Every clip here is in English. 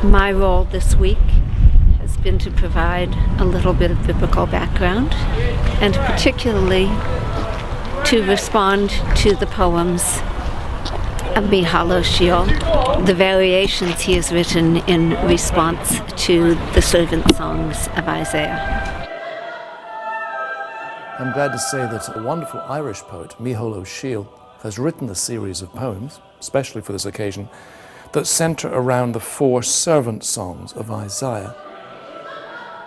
My role this week has been to provide a little bit of biblical background, and particularly to respond to the poems of Micheal O'Siadhail, the variations he has written in response to the servant songs of Isaiah. I'm glad to say that a wonderful Irish poet, Micheal O'Siadhail, has written a series of poems, especially for this occasion, that center around the 4 servant songs of Isaiah.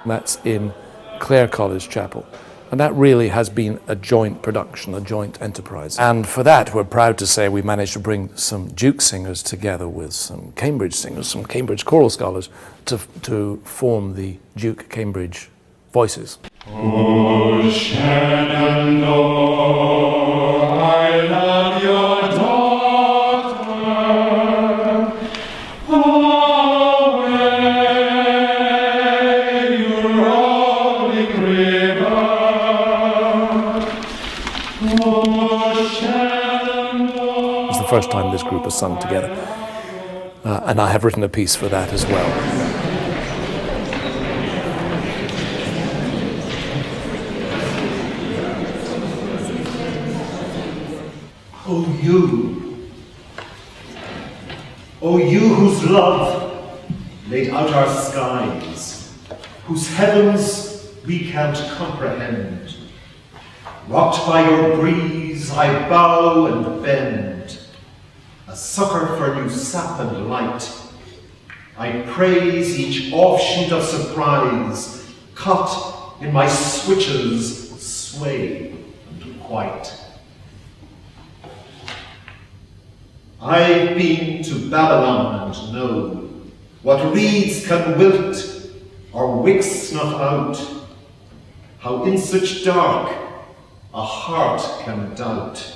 That's in Clare College Chapel. And that really has been a joint production, a joint enterprise. And for that, we're proud to say we managed to bring some Duke singers together with some Cambridge singers, some Cambridge choral scholars, to form the Duke Cambridge voices. Oh, Shenandoah, I love your daughter. Away, you rolling river. Oh, Shenandoah. It's the first time this group has sung together. And I have written a piece for that as well. O you whose love laid out our skies, whose heavens we can't comprehend, rocked by your breeze I bow and bend, a sucker for new sap and light. I praise each offshoot of surprise, caught in my switches sway and white. I've been to Babylon and know what reeds can wilt or wicks snuff out, how in such dark a heart can doubt.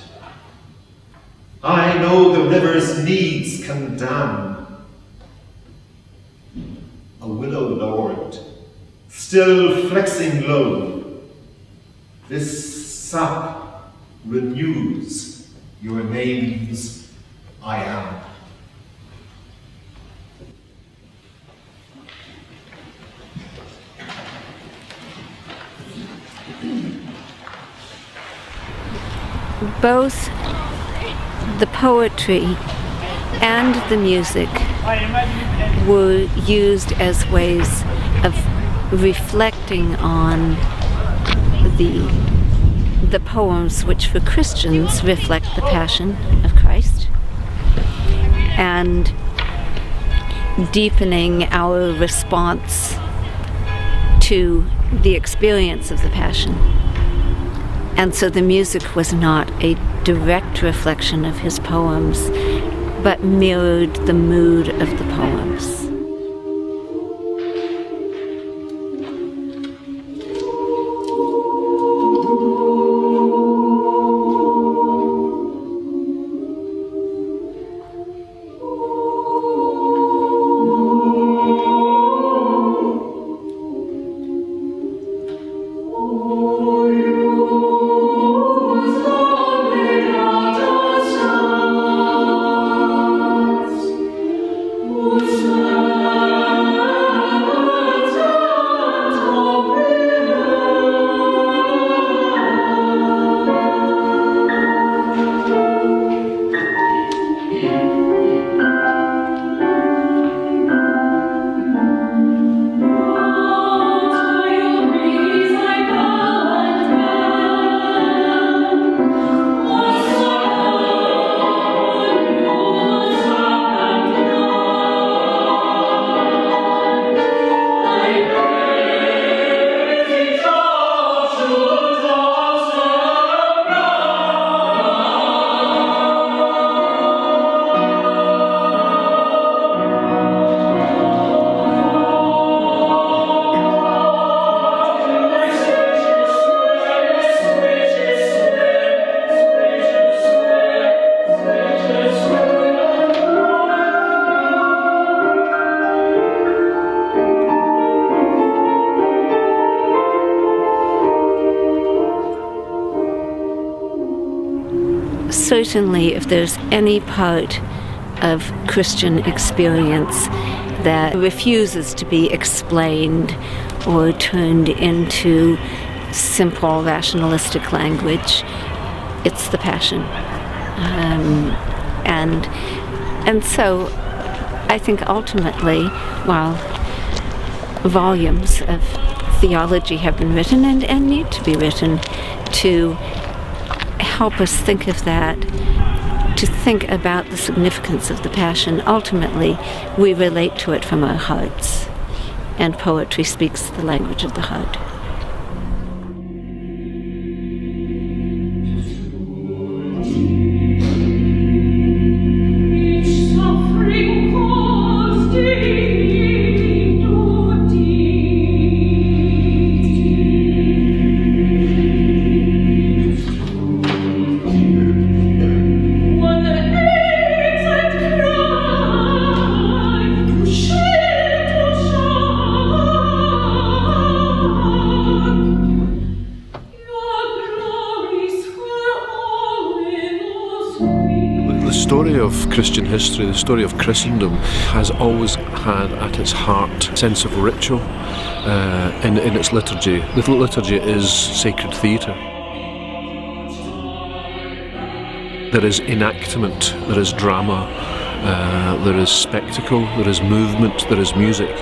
I know the river's needs can dam. A willow Lord, still flexing low, this sap renews your names I am. Both the poetry and the music were used as ways of reflecting on the poems which for Christians reflect the Passion of Christ, and deepening our response to the experience of the Passion. And so the music was not a direct reflection of his poems, but mirrored the mood of the poems. Oh, certainly if there's any part of Christian experience that refuses to be explained or turned into simple rationalistic language, it's the Passion. And so I think ultimately, while volumes of theology have been written and need to be written to help us think of that, to think about the significance of the Passion, ultimately we relate to it from our hearts, and poetry speaks the language of the heart. The story of Christian history, the story of Christendom, has always had at its heart a sense of ritual in its liturgy. The liturgy is sacred theatre. There is enactment, there is drama, there is spectacle, there is movement, there is music.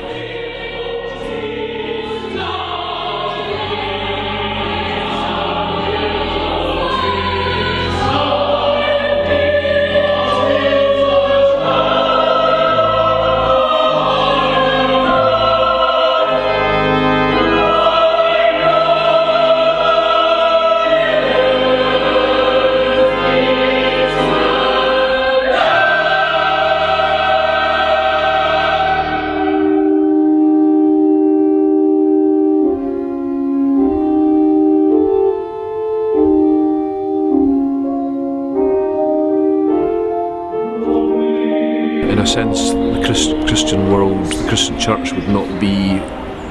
In a sense, the Christian world, the Christian church would not be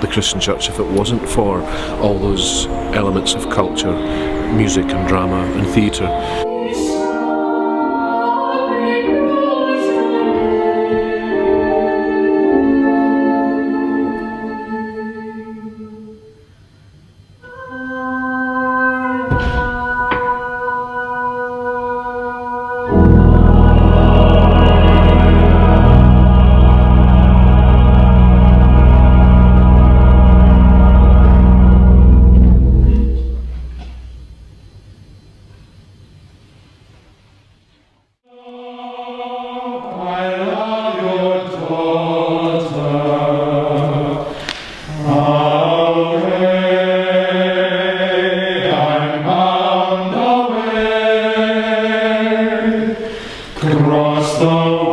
the Christian church if it wasn't for all those elements of culture, music and drama and theatre. Across the